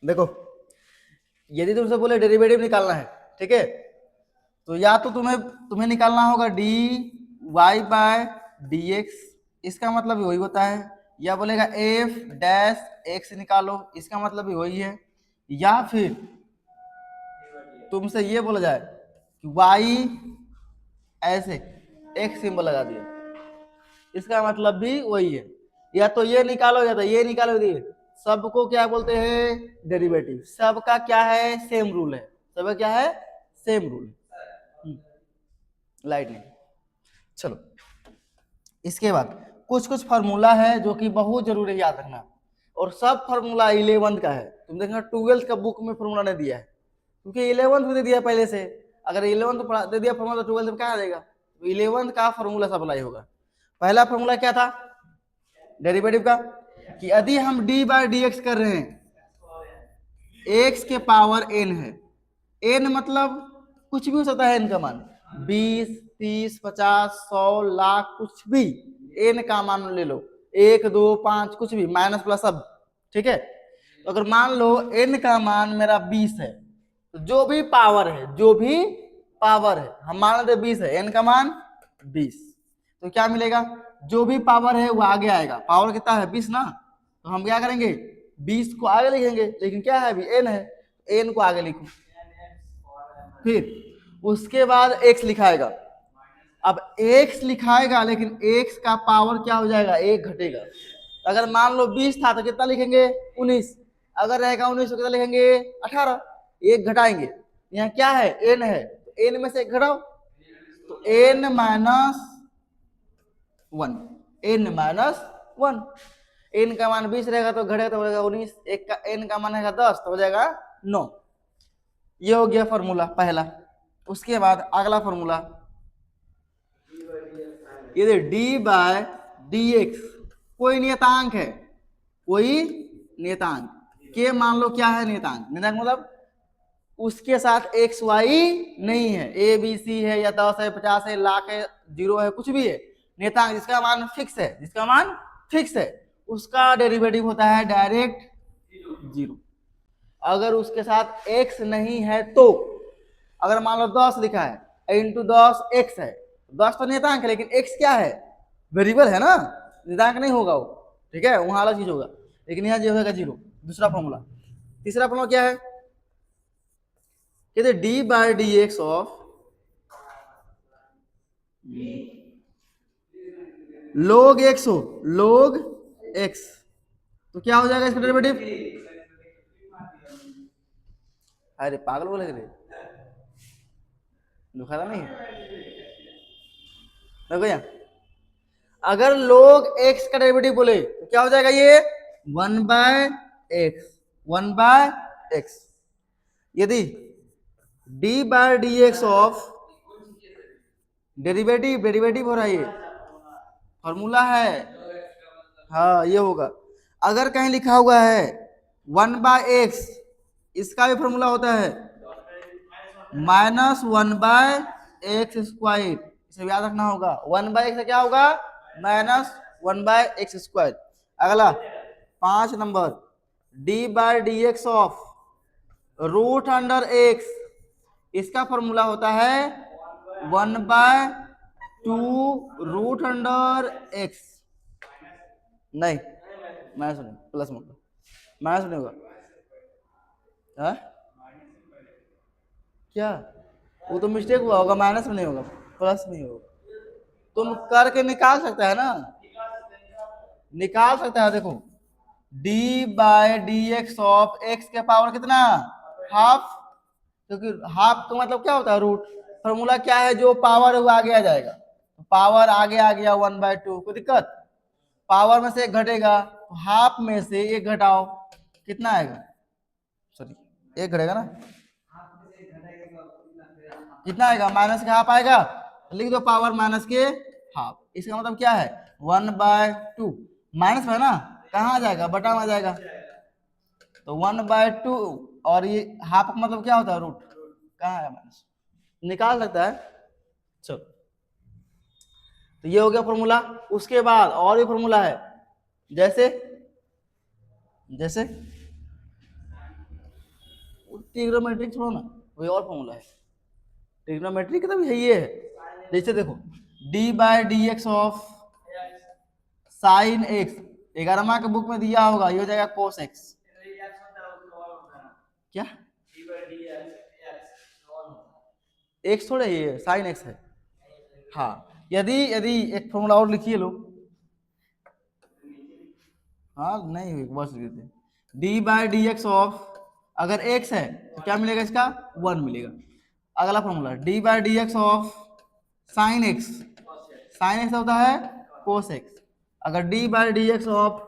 देखो, यदि तुमसे बोले डेरिवेटिव निकालना है, ठीक है, तो या तो तुम्हें निकालना होगा d y by D x, इसका मतलब भी वही होता है, या बोलेगा एफ डैश एक्स निकालो, इसका मतलब भी वही है, या फिर तुमसे ये बोला जाए कि वाई ऐसे एक सिंबल लगा दिया, इसका मतलब भी वही है, या तो ये निकालो या तो ये निकालो, दिए सबको क्या बोलते हैं डेरिवेटिव, सबका क्या है सेम रूल है, सबका क्या है सेम रूल। लाइट नहीं। चलो इसके बाद कुछ कुछ फार्मूला है जो कि बहुत जरूरी है याद रखना, और सब फार्मूला 11th का है, तुम देखना 12th का बुक में फार्मूला नहीं दिया है, क्योंकि 11th में दे दिया पहले से, अगर 11th दे दिया फार्मूला तो 12th में क्या देगा, 11th का फार्मूला सब अप्लाई होगा। पहला फार्मूला क्या था डेरिवेटिव का, कि यदि हम डी बाय डी एक्स कर रहे हैं, एक्स के पावर एन है, एन मतलब कुछ भी हो सकता है, एन का मान 20 30 50 100 लाख कुछ भी, एन का मान ले लो 1 2 5 कुछ भी, माइनस प्लस सब, ठीक है। तो अगर मान लो एन का मान मेरा 20 है, तो जो भी पावर है, जो भी पावर है, हम मान लेते 20 है, एन का मान 20, तो क्या मिलेगा, जो भी पावर है वो आगे आएगा, पावर कितना है 20 ना, तो हम क्या करेंगे 20 को आगे लिखेंगे, लेकिन क्या है अभी एन है, एन को आगे लिखो, फिर उसके बाद x लिखाएगा, अब x लिखाएगा लेकिन x का पावर क्या हो जाएगा, एक घटेगा, अगर मान लो 20 था तो कितना लिखेंगे 19, अगर रहेगा 19 तो कितना लिखेंगे 18, एक घटाएंगे, यहाँ क्या है n है, तो n में से एक घटाओ, तो n minus 1, n minus 1, n का मान 20 रहेगा तो घटेगा तो हो जाएगा 19, एक का n का मान रहेगा 10 तो हो जाएगा 9, ये हो गया फॉर्मूला पहला। उसके बाद अगला फॉर्मूला, ये डी बाय डी एक्स, कोई नियतांक है, कोई नियतांक के मान लो क्या है नियतांक, नियतांक मतलब उसके साथ एक्स वाई नहीं है, ए बी सी है या 10 है 50 है लाख है 0 है कुछ भी है, नियतांक जिसका मान फिक्स है, जिसका मान फिक्स है उसका डेरिवेटिव होता है डायरेक्ट 0। अगर उसके साथ x नहीं है तो, अगर मान लो 10 लिखा है इंटू 10 x है, 10 तो नियतांक है लेकिन x क्या है वेरिएबल है ना, नियतांक नहीं होगा वो, ठीक है, वहां अलग चीज होगा, लेकिन यहाँ जो होगा 0। दूसरा फॉर्मूला, तीसरा फॉर्मूला क्या है, कहते d by D x of log x हो, log x, तो क्या हो जाएगा इसका डेरिवेटिव, अरे पागल बोले दुखाता नहीं देखो यहाँ, अगर log x का डेरिवेटिव बोले तो क्या हो जाएगा ये 1 बाय एक्स, 1 बाय एक्स, यदि d by D x of derivative हो रहा है, ये फॉर्मूला है, हाँ ये होगा, अगर कहीं लिखा हुआ है 1 बाय एक्स, इसका भी फॉर्मूला होता है -1 बाय एक्स स्क्वायर, इसे याद रखना होगा, 1 बाय एक्स क्या होगा -1 बाय एक्स स्क्वायर। अगला 5 number, d by D x of root under x, इसका फॉर्मूला होता है 1 बाय 2 रूट अंडर एक्स, नहीं माइनस नहीं प्लस मतलब माइनस नहीं होगा, हाँ क्या वो तो मिस्टेक हुआ होगा, माइनस में नहीं होगा प्लस नहीं होगा, तुम करके निकाल सकता है ना, निकाल सकता है, देखो d by D x of x के पावर कितना हाफ, क्योंकि हाफ का मतलब क्या होता है रूट, फॉर्मूला क्या है जो पावर है वो आगे आ जाएगा, पावर आगे आ गया 1/2, कोई दिक्कत, पावर में से एक घटेगा तो हाफ में से एक घटाओ कितना आएगा, सॉरी एक घटेगा ना, कितना आएगा माइनस के हाफ आएगा, लिख दो पावर माइनस के हाफ, इसका मतलब क्या है 1/2, माइनस में है ना, कहाँ आ जाएगा बटा में आ जाएगा, तो 1/2, और ये हाफ का मतलब क्या होता है रूट, कहाँ है माइनस, निकाल सकता है। चलो तो ये हो गया फॉर्मूला। उसके बाद और भी फॉर्मूला है, जैसे जैसे ट्रिग्नोमेट्रिक छोड़ो ना, वही और फॉर्मूला है। ट्रिग्नोमेट्रिक का मतलब ये है, जैसे देखो D by D x of sine X, 11वां के बुक में दिया होगा, ये हो जाएगा कोस एक्स। क्या एक्स थोड़ा ये साइन एक्स है। हाँ, यदि यदि एक फॉर्मूला और लिखिए लोग। हाँ नहीं बस d by D x of, अगर एक्स है तो क्या मिलेगा, इसका 1 मिलेगा। अगला formula d by D x of sine x, sine x होता है कोस एक्स। अगर d by D x of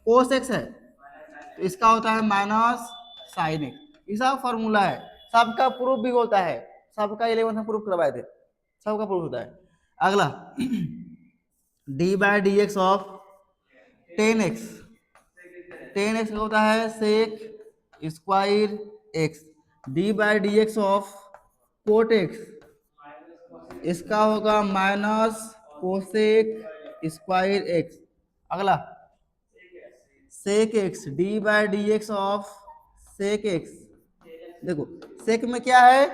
cos x है तो इसका होता है माइनस साइन एक्स। ये सब फॉर्मूला है, सबका प्रूफ भी होता है, सबका 11th में प्रूफ करवाए थे, सबका प्रूफ होता है। अगला d by D x of tan x, tan x होता है sec square x. D by D x of cot x, इसका होगा माइनस कोसेक स्क्वायर एक्स। अगला sec x, d by D x of sec x. देखो sec में क्या है,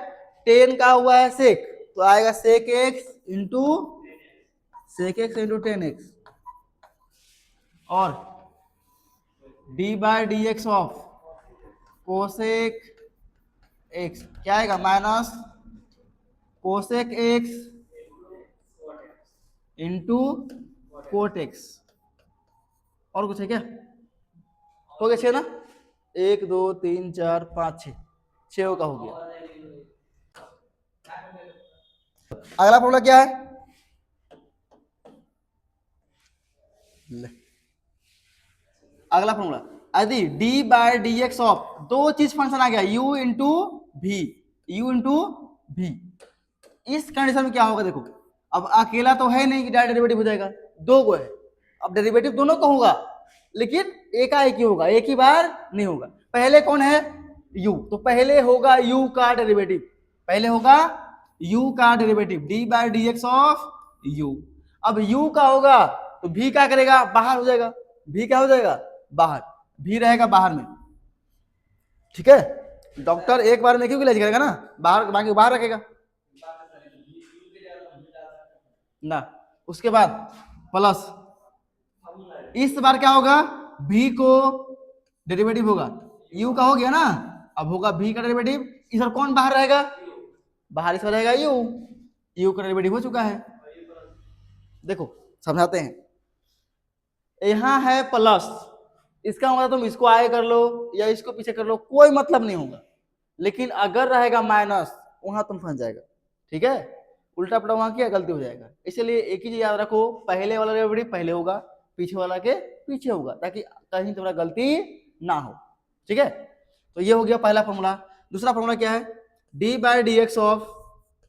ten का हुआ है सेक, तो आएगा sec X into tan X. और D by D x of cosec X क्या आएगा, minus cosec X into cot X. और कुछ है क्या? हो गया 6 ना, 1 2 3 4 5 6, 6 का हो गया। अगला फॉर्मूला क्या है, अगला फॉर्मूला यदि d by D x of, दो चीज फंक्शन आ गया u into v, u into v, इस कंडीशन में क्या होगा, देखो अब अकेला तो है नहीं कि डायरेक्ट डेरिवेटिव हो जाएगा, दो को है, अब डेरिवेटिव दोनों का होगा लेकिन एक ही होगा, एक ही बार नहीं होगा। पहले कौन है, u, तो पहले होगा u का डेरिवेटिव, पहले होगा u का derivative d by D x of u। अब u का होगा तो v क्या करेगा, बाहर हो जाएगा, v क्या हो जाएगा बाहर, v रहेगा बाहर में, ठीक है। डॉक्टर एक बार में क्यों इलाज करेगा ना, बाहर बाकी बाहर रखेगा ना। उसके बाद प्लस इस बार क्या होगा, v को डेरिवेटिव होगा, u का हो गया ना, अब होगा v का डेरिवेटिव, इस बार कौन बाहर रहेगा, बाहर इस बार रहेगा u का डेरिवेटिव हो चुका है। देखो समझाते हैं, यहां है प्लस, इसका मतलब तुम इसको आगे कर लो या इसको पीछे कर लो, कोई मतलब नहीं होगा, लेकिन अगर रहेगा माइनस वहां तुम फंस जाएगा, ठीक है, उल्टा पड़ा वहां किया गलती हो जाएगा। इसलिए एक ही चीज याद रखो, पहले वाला डेरिवेटिव पहले होगा, पीछे वाला के पीछे होगा, ताकि कहीं तुम्हारा गलती ना हो, ठीक है। तो ये हो गया पहला फॉर्मूला। दूसरा फॉर्मूला क्या है, d by D x of,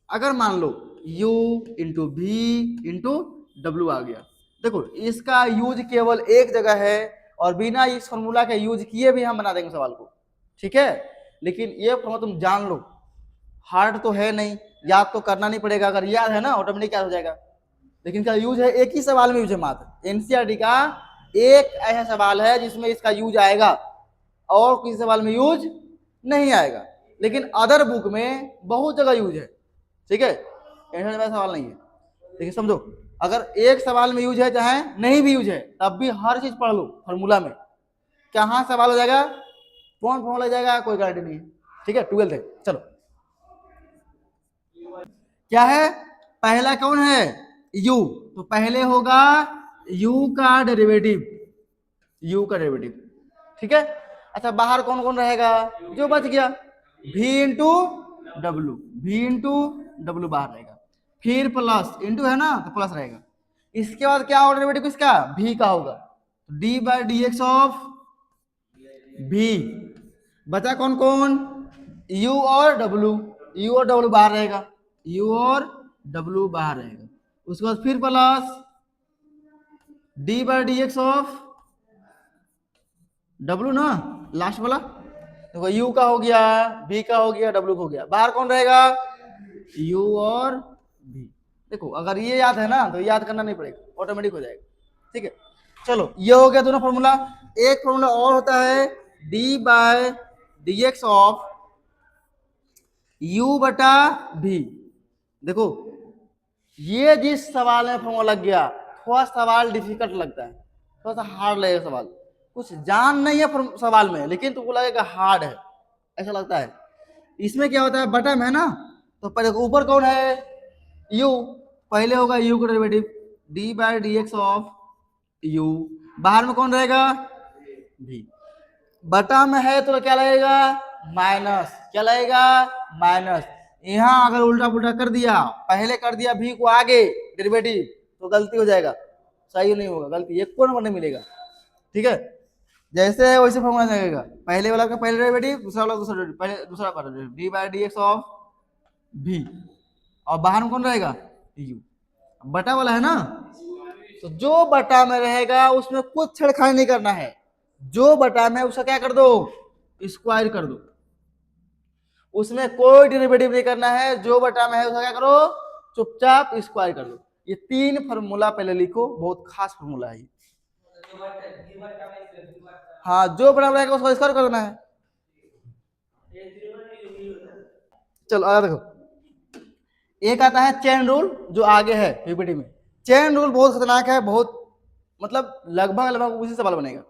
अगर मान लो u इंटू भी इंटू डब्ल्यू आ गया, देखो इसका यूज केवल एक जगह है और बिना इस फॉर्मूला के यूज किए भी हम बना देंगे सवाल को, ठीक है। लेकिन ये फॉर्मूला तुम जान लो, हार्ड तो है नहीं, याद तो करना नहीं पड़ेगा, अगर याद है ना ऑटोमेटिक याद हो जाएगा। लेकिन इसका यूज है एक ही सवाल में यूज है मात्र, एनसीईआरटी का एक ऐसा सवाल है जिसमें इसका यूज आएगा और किसी सवाल में यूज नहीं आएगा, लेकिन अदर बुक में बहुत जगह यूज है, ठीक है, ऐसा सवाल नहीं है। देखिए समझो, अगर एक सवाल में यूज है चाहे नहीं भी यूज है, तब भी हर चीज पढ़ लो फॉर्मूला में, कहाँ सवाल हो जाएगा कौन फॉर्मूला जाएगा कोई गारंटी नहीं है, ठीक है। 12th है, चलो क्या है, पहला कौन है u, तो पहले होगा u का डेरिवेटिव, u का डेरिवेटिव, ठीक है। अच्छा बाहर कौन कौन रहेगा, जो बच गया v into W, v into W बाहर रहेगा, फिर प्लस इंटू है ना तो प्लस रहेगा। इसके बाद क्या होगा डेरिवेटिव इसका, v का होगा, d by D x of v, बचा कौन कौन, u और w बाहर रहेगा, u और w बाहर रहेगा। उसके बाद फिर plus d by D x of w ना, लास्ट वाला देखो, u का हो गया, v का हो गया, w का हो गया, बाहर कौन रहेगा u और v। देखो अगर ये याद है ना तो याद करना नहीं पड़ेगा, ऑटोमेटिक हो जाएगा, ठीक है। चलो ये हो गया दोनों फॉर्मूला। एक फॉर्मूला और होता है d by D x of u बटा v। देखो ये जिस सवाल में फॉर्मूला लग गया, थोड़ा सवाल डिफिकल्ट लगता है, थोड़ा सा हार्ड लगेगा सवाल, कुछ जान नहीं है सवाल में, लेकिन तुमको लगेगा हार्ड है, ऐसा लगता है। इसमें क्या होता है, बटा में है ना, तो पहले ऊपर कौन है, u, पहले होगा u का derivative d by D x of u, बाहर में कौन रहेगा, v, बटा में है तो क्या लगेगा, माइनस, क्या लगेगा, माइनस। यहाँ अगर उल्टा पुल्टा कर दिया, पहले कर दिया v को आगे डेरिवेटिव, तो गलती हो जाएगा, सही नहीं होगा, गलती एक को नंबर नहीं मिलेगा, ठीक है। जैसे है वैसे फॉर्मूला लगेगा, पहले वाला का पहले डेरिवेटिव, दूसरा वाला दूसरा डेरिवेटिव, पहले दूसरा वाला derivative D by D x of v, और बाहर में कौन रहेगा, u, बटा वाला है ना, तो जो बटा में रहेगा उसमें कुछ छेड़खानी नहीं करना है, जो बटा में उसका क्या कर दो, स्क्वायर कर दो, उसमें कोई डेरिवेटिव नहीं करना है, जो बटा में है उसका क्या करो, चुपचाप स्क्वायर कर दो। ये 3 फार्मूला पहले लिखो, बहुत खास फार्मूला है। हाँ, जो बटा रहेगा उसको स्क्वायर कर देना है। चलो आगे देखो, एक आता है चेन रूल, जो आगे है पीपीटी में। चेन रूल बहुत खतरनाक है, बहुत मतलब लगभग लगभग उसी सवाल बनेगा।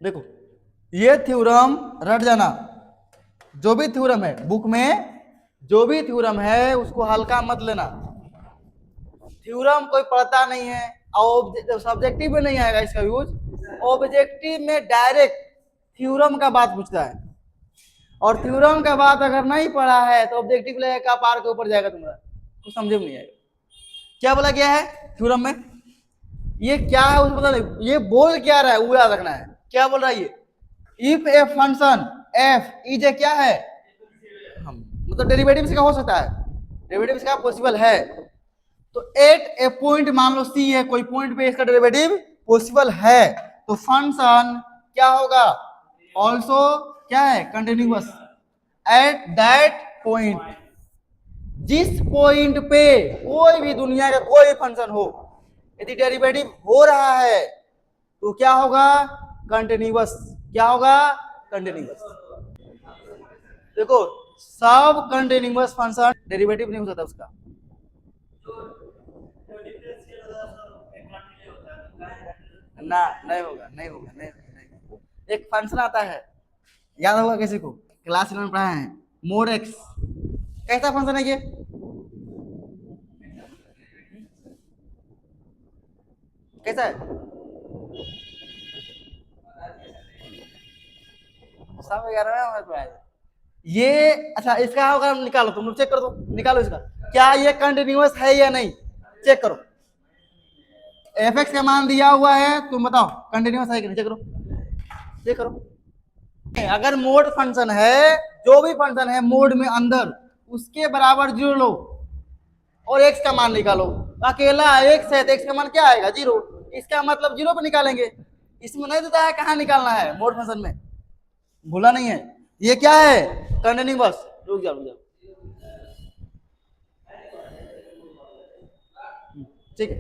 देखो ये थ्योरम रट जाना, जो भी थ्योरम है बुक में, जो भी थ्योरम है उसको हल्का मत लेना। थ्योरम कोई पढ़ता नहीं है, और सब्जेक्टिव में नहीं आएगा इसका यूज, ऑब्जेक्टिव में डायरेक्ट थ्योरम का बात पूछता है, और थ्योरम का बात अगर नहीं पढ़ा है तो ऑब्जेक्टिव लेगा पार के ऊपर जाएगा, तुम्हारा कुछ समझे में नहीं आएगा। क्या बोला गया है थ्योरम में, ये क्या है उसको पता नहीं, ये बोल क्या रहा है वो याद रखना है। क्या बोल रहा है ये, if a function F is a क्या है, मतलब डेरिवेटिव इसका हो सकता है, डेरिवेटिव इसका पॉसिबल है, तो एट ए पॉइंट मान लो सी है, कोई पॉइंट पे इसका डेरिवेटिव पॉसिबल है, तो फंक्शन क्या होगा, ऑल्सो क्या है, कंटिन्यूअस एट दैट पॉइंट। जिस पॉइंट पे कोई भी दुनिया का कोई फंक्शन हो, यदि डेरिवेटिव हो रहा है तो क्या होगा, कंटिन्यूअस, क्या होगा, कंटिन्यूअस। देखो सब कंटिन्यूअस फंक्शन डेरिवेटिव नहीं हो सकता उसका, ना नहीं होगा, नहीं होगा, नहीं होगा। एक फंक्शन आता है, याद होगा किसी को, क्लास 11 में पढ़ाए हैं, मोड एक्स, कैसा फंक्शन है ये, कैसा है, सब 11 में पढ़ाए ये। अच्छा इसका होगा, निकालो, तुम लोग चेक कर दो, निकालो इसका, क्या ये कंटिन्यूअस है या नहीं, चेक करो। एफ एक्स का मान दिया हुआ है, तुम बताओ कंटिन्यूअस है कि नहीं, चेक करो, चेक करो। अगर मोड फंक्शन है, जो भी फंक्शन है मोड में अंदर, उसके बराबर 0 लो और एक्स का मान निकालो, अकेला एक्स है तो एक्स का मान क्या आएगा, 0, इसका मतलब 0 पे निकालेंगे, इसमें नहीं देता है कहाँ निकालना है, मोड फंक्शन में भूला नहीं है। ये क्या है, कंटिन्यूअस, रुक जाओ रुक जाओ, ठीक है।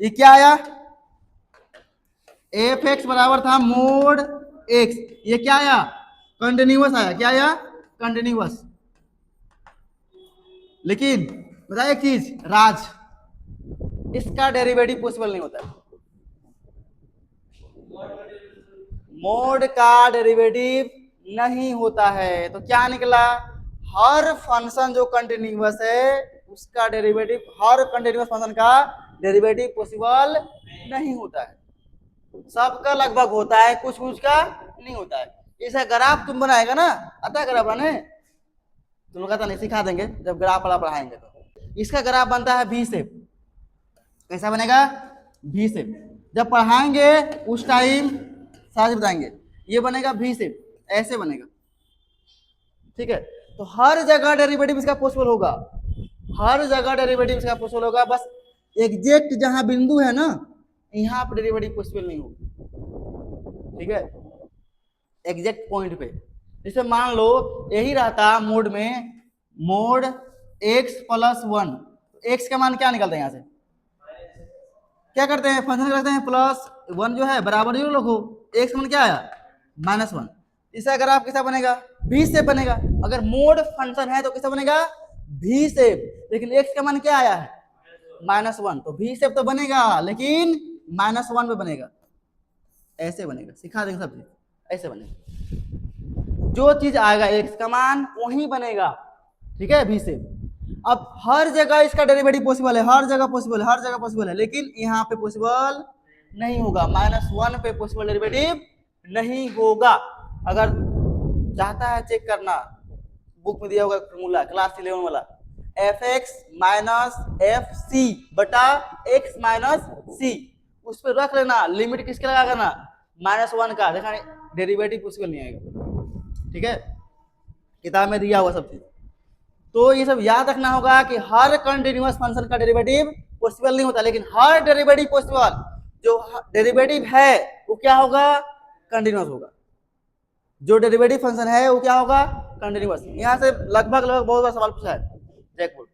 ये क्या आया, एफ एक्स बराबर था मोड एक्स, ये क्या आया, कंटिन्यूअस आया, क्या आया, कंटिन्यूअस। लेकिन बताइए एक चीज राज, इसका डेरिवेटिव पॉसिबल नहीं होता है, मोड का डेरिवेटिव नहीं होता है, तो क्या निकला, हर फंक्शन जो कंटिन्यूअस है उसका डेरिवेटिव, हर कंटिन्यूअस फंक्शन का डेरिवेटिव पॉसिबल नहीं होता है, सबका लगभग होता है, कुछ कुछ का नहीं होता है। इसका ग्राफ तुम बनाएगा ना, आता है ग्राफ बनाने, तुम लोग कहता नहीं, सिखा देंगे जब ग्राफ वाला पढ़ाएंगे तो। इसका ग्राफ बनता है वी शेप, कैसा बनेगा, वी शेप, जब पढ़ाएंगे उस टाइम साथ बताएंगे, ये बनेगा वी शेप, ऐसे बनेगा, ठीक है। तो हर जगह डेरिवेटिव इसका पॉसिबल होगा, हर जगह डेरिवेटिव इसका पॉसिबल होगा, बस एग्जैक्ट जहां बिंदु है ना, यहाँ पर डेरिवेटिव पॉसिबल नहीं होगा, ठीक है, एग्जैक्ट पॉइंट पे। जैसे मान लो यही रहता मोड में, मोड x प्लस 1, एक्स का मान क्या निकलता है, यहाँ से क्या करते हैं, फंक्शन करते हैं, प्लस 1 जो है बराबर 0 लिखो, एक्स मान क्या आया -1। इसका ग्राफ कैसा बनेगा? V शेप बनेगा। अगर मोड फंक्शन है तो कैसा बनेगा? V shape. लेकिन x का मान क्या आया है? -1, तो V शेप तो बनेगा लेकिन -1 पे बनेगा। ऐसे बनेगा, सिखा देंगे सब चीज, ऐसे बनेगा। जो चीज आएगा x का मान वही बनेगा, ठीक है, V शेप। अब हर जगह इसका डेरिवेटिव पॉसिबल है, हर जगह पॉसिबल है, हर जगह पॉसिबल है, लेकिन यहाँ पे पॉसिबल नहीं होगा। -1 पे पॉसिबल डेरिवेटिव नहीं होगा। अगर चाहता है चेक करना, बुक में दिया होगा फॉर्मूला क्लास 11 वाला, fx माइनस fc बटा x माइनस c, उस पर रख लेना। लिमिट किसके लगा करना? -1 का। देखा डेरिवेटिव पॉसिबल नहीं आएगा, ठीक है, किताब में दिया हुआ सब चीज। तो ये सब याद रखना होगा कि हर कंटिन्यूअस फंक्शन का डेरिवेटिव पॉसिबल नहीं होता, लेकिन हर डेरिवेटिव पॉसिबल, जो डेरिवेटिव है वो क्या होगा? कंटिन्यूअस होगा। जो डेरिवेटिव फंक्शन है वो क्या होगा? कंटिन्यूअस। यहां से लगभग बहुत बार सवाल पूछा है जैकबोर्ड।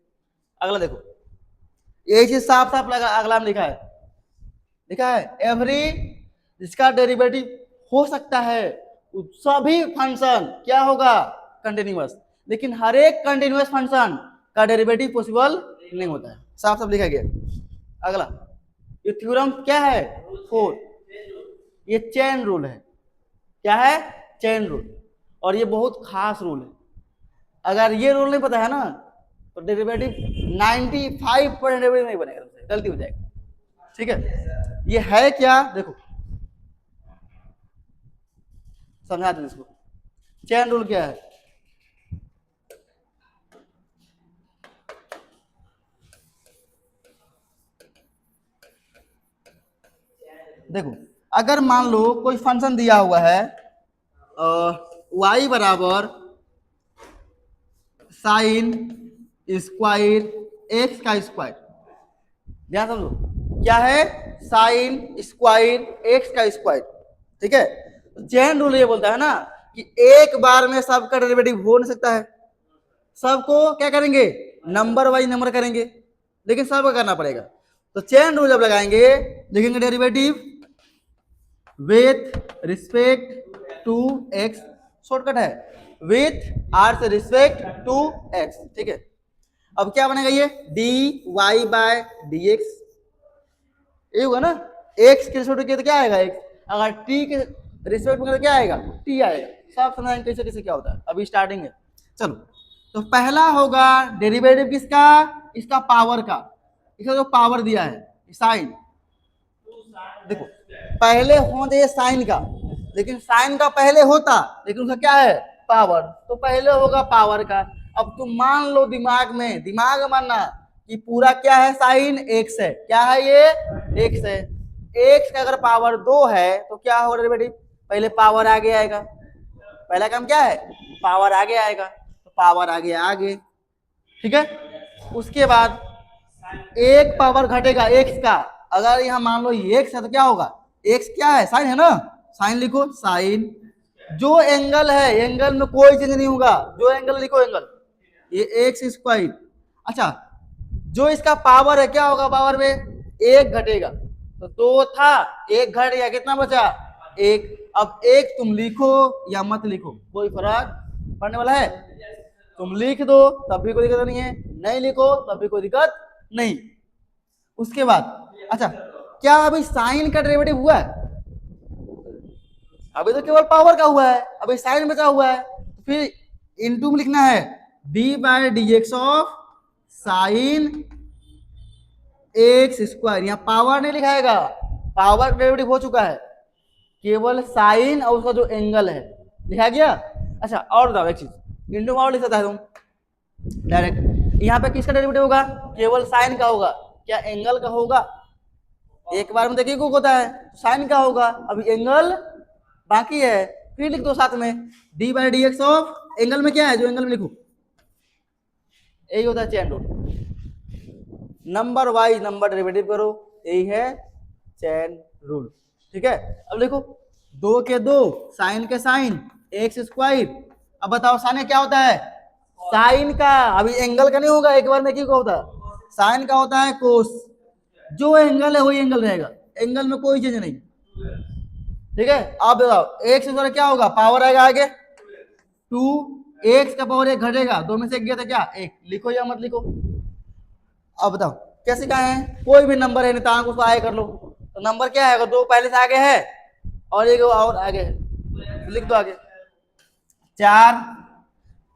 अगला देखो, यही चीज साफ साफ लगा, अगला में लिखा है एवरी, जिसका डेरिवेटिव हो सकता है सभी फंक्शन क्या होगा? कंटिन्यूअस। लेकिन हर एक कंटिन्यूअस फंक्शन का डेरिवेटिव पॉसिबल नहीं होता है, साफ साफ लिखा गया। अगला, ये थ्योरम क्या है? 4। ये चेन रूल है। क्या है? Chain rule. और ये बहुत खास रूल है। अगर ये रूल नहीं पता है ना तो डेरिवेटिव 95% डेरिवेटिव नहीं बनेगा, गलती हो जाएगी, ठीक है। ये है क्या? देखो समझा दो इसको। चेन रूल क्या है? देखो, अगर मान लो कोई फंक्शन दिया हुआ है y बराबर साइन स्क्वायर एक्स का स्क्वायर, ध्यान समझो, क्या है? साइन स्क्वायर एक्स का स्क्वायर, ठीक है। चेन रूल ये बोलता है ना कि एक बार में सबका डेरिवेटिव हो नहीं सकता है, सबको क्या करेंगे? नंबर वाइज नंबर करेंगे, लेकिन सबको करना पड़ेगा। तो चेन रूल जब लगाएंगे लिखेंगे derivative with respect to x, shortcut है, विथ आर से रिस्पेक्ट टू एक्स, ठीक है। अब क्या बनेगा? ये d y by D x, ये होगा ना। एक्स के रिस्पेक्ट किया तो क्या आएगा? एक्स। अगर टी के रिस्पेक्ट में तो क्या आएगा? टी आएगा। सब समझाएंगे कैसे कैसे क्या होता है, अभी स्टार्टिंग है। चलो, तो पहला होगा डेरिवेटिव किसका? इसका पावर का। इसका जो पावर दिया है साइन, देखो पहले होते साइन का, लेकिन साइन का पहले होता, लेकिन उसका क्या है? पावर, तो पहले होगा पावर का। अब तुम मान लो दिमाग में, दिमाग मानना कि पूरा क्या है? साइन एक्स है। क्या है ये? एक्स है। एक्स का अगर पावर 2 है तो क्या होगा डेरिवेटिव? पहले पावर आगे आएगा, पहला काम क्या है? पावर आगे आएगा, तो पावर आगे आगे, ठीक है। उसके बाद एक पावर घटेगा एक्स का। अगर यहाँ मान लो ये एक्स है तो क्या होगा? एक्स क्या है? साइन है ना, साइन लिखो, साइन। जो एंगल है, एंगल में कोई चेंज नहीं होगा, जो एंगल लिखो एंगल, ये एक्स स्क्वायर। अच्छा, जो इसका पावर है क्या होगा? पावर में एक घटेगा, तो 2 था, एक घट गया, कितना बचा? एक। अब एक तुम लिखो या मत लिखो कोई फर्क पड़ने वाला है? तुम लिख दो तब भी कोई दिक्कत नहीं है, नहीं लिखो तब भी कोई दिक्कत नहीं। उसके बाद अच्छा, क्या अभी साइन का डेरिवेटिव हुआ है? अभी तो केवल पावर का हुआ है, अभी साइन बचा हुआ है, तो फिर इनटू में लिखना है d by D x of sine x square. यहाँ पावर नहीं लिखाएगा, पावर का डेरिवेटिव हो चुका है, केवल साइन और उसका जो एंगल है लिखा गया। अच्छा, और बताओ एक चीज, इंटू और लिख सकता है तुम डायरेक्ट। यहाँ पे किसका डेरिवेटिव होगा? केवल साइन का होगा। क्या एंगल का होगा? एक बार में देखिए को होता है, साइन का होगा, अभी एंगल बाकी है, फिर लिख दो साथ में D by D x of, angle में क्या है? जो एंगल में लिखो, यही होता है chain rule. Number wise number derivative करो, यही है चेन रूल, ठीक है। अब देखो 2 के 2, साइन के साइन, एक्स स्क्वायर। अब बताओ साइन क्या होता है? साइन का, अभी एंगल का नहीं होगा, एक बार में क्यों होता है? साइन का होता है कोस। जो एंगल है वही एंगल रहेगा, एंगल में कोई चेंज नहीं, ठीक है, आप बताओ एक्स स्क्वायर क्या होगा, पावर आएगा आगे 2, एक्स का पावर 1 घटेगा, 2 में से 1 गया था क्या 1, लिखो या मत लिखो। अब बताओ कैसे कहा है, कोई भी नंबर है नितांक उसको आगे कर लो, तो नंबर क्या है, अगर 2 पहले से आगे है और 1 और आगे है तो लिख दो आगे 4,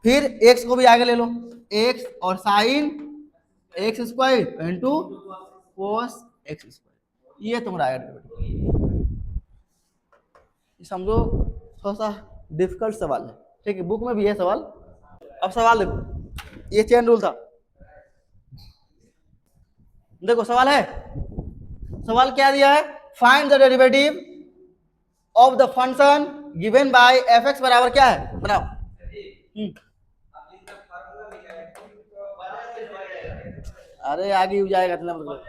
फिर एक्स को भी आगे ले लो, एक्स और sign x square into cos x square, ये तुम्हारा आएगा। समझो थोड़ा सा डिफिकल्ट सवाल है, ठीक है, बुक में भी है सवाल। अब सवाल देखो, ये चेन रूल था, देखो सवाल है, सवाल क्या दिया है, find the derivative of the function given by F x बराबर क्या है, बनाओ। अरे आगे हो जाएगा इतना मतलब,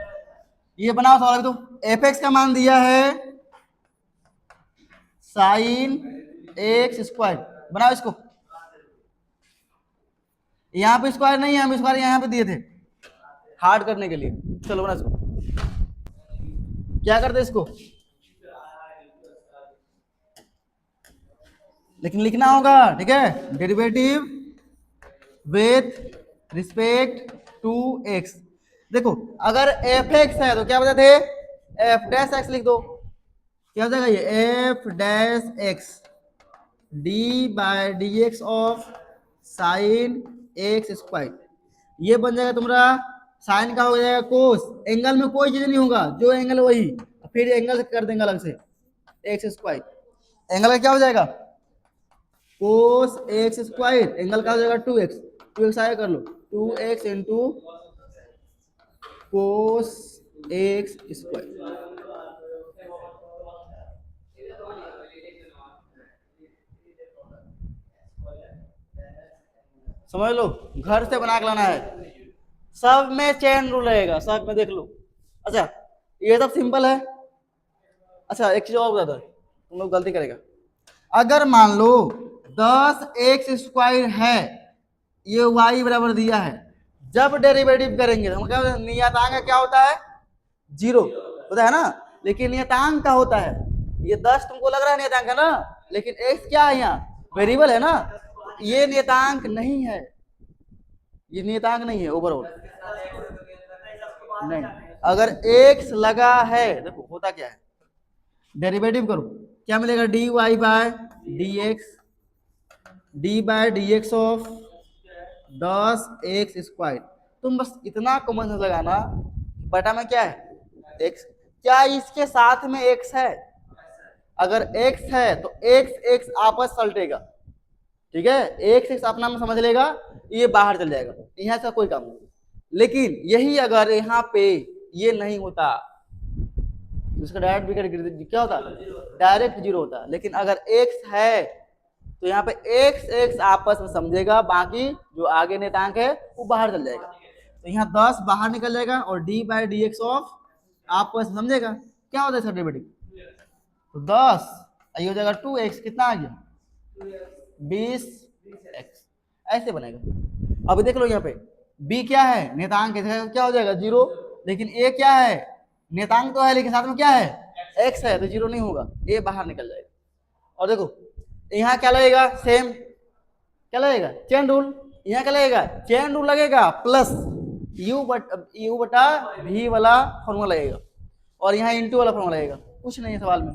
ये बनाओ सवाल। तो एफ एक्स का मान दिया है साइन एक्स स्क्वायर, बनाओ इसको, यहाँ पे स्क्वायर नहीं है, हम स्क्वायर यहाँ पे दिए थे हार्ड करने के लिए, चलो बना इसको, क्या करते इसको, लेकिन लिखना होगा, ठीक है, derivative with respect to x. देखो अगर एफ एक्स है तो क्या बताते, एफ डैश एक्स लिख दो, क्या हो जाएगा ये f dash x d by D x of sine x square, ये बन जाएगा तुम्हारा साइन का हो जाएगा कोस, एंगल में कोई चीज नहीं होगा, जो एंगल वही, फिर एंगल कर देंगे अलग से एक्स स्क्वायर, एंगल का क्या हो जाएगा कोस एक्स स्क्वायर, एंगल का हो जाएगा 2x, 2x आगे कर लो 2x into cos x square. समझ लो, घर से बना के लाना है, सब में चेन रूल रहेगा, सब में देख लो। अच्छा ये सब सिंपल है। अच्छा एक चीज और बता दो, तुम लोग गलती करेगा, अगर मान लो 10x स्क्वायर है, ये y बराबर दिया है, जब डेरिवेटिव करेंगे हम क्या, नियतांक क्या होता है 0 होता है ना, लेकिन नियतांक का होता है, ये 10 तुमको लग रहा है नियतांक है ना, लेकिन x क्या है यहाँ वेरिएबल है ना, ये नियतांक नहीं है, ये नियतांक नहीं है ओवरऑल नहीं। अगर x लगा है, देखो होता क्या है, डेरिवेटिव करो क्या मिलेगा, dy by dx, d by D x of 10x square, तुम बस इतना कॉमन सेंस लगाना, बटा में क्या है x, क्या इसके साथ में x है, अगर x है तो x x आपस पलटेगा, ठीक है, x x अपना में समझ लेगा, ये बाहर चल जाएगा, यहाँ से कोई काम नहीं। लेकिन यही अगर यहाँ पे ये नहीं होता तो इसका डायरेक्ट विकेट क्या होता, डायरेक्ट 0 होता, लेकिन अगर x है तो यहाँ पे x x आपस में समझेगा, बाकी जो आगे नियतांक है वो बाहर चल जाएगा, तो यहाँ 10 बाहर निकल जाएगा और d by D x of आपस में समझेगा, क्या होता है इसका डेरिवेटिव, तो 10 ये हो जाएगा 2x, कितना आ गया 20x, ऐसे बनेगा। अभी देख लो यहाँ पे b क्या है नियतांक, क्या हो जाएगा 0, लेकिन a क्या है नियतांक तो है लेकिन साथ में क्या है x है, तो 0 नहीं होगा, a बाहर निकल जाएगा। और देखो यहाँ क्या लगेगा, सेम क्या लगेगा चेन रूल, यहाँ क्या लगेगा चेन रूल लगेगा प्लस u बटा v वाला फॉर्मूला लगेगा, और यहाँ इंटू वाला फॉर्मूला लगेगा, कुछ नहीं है सवाल में।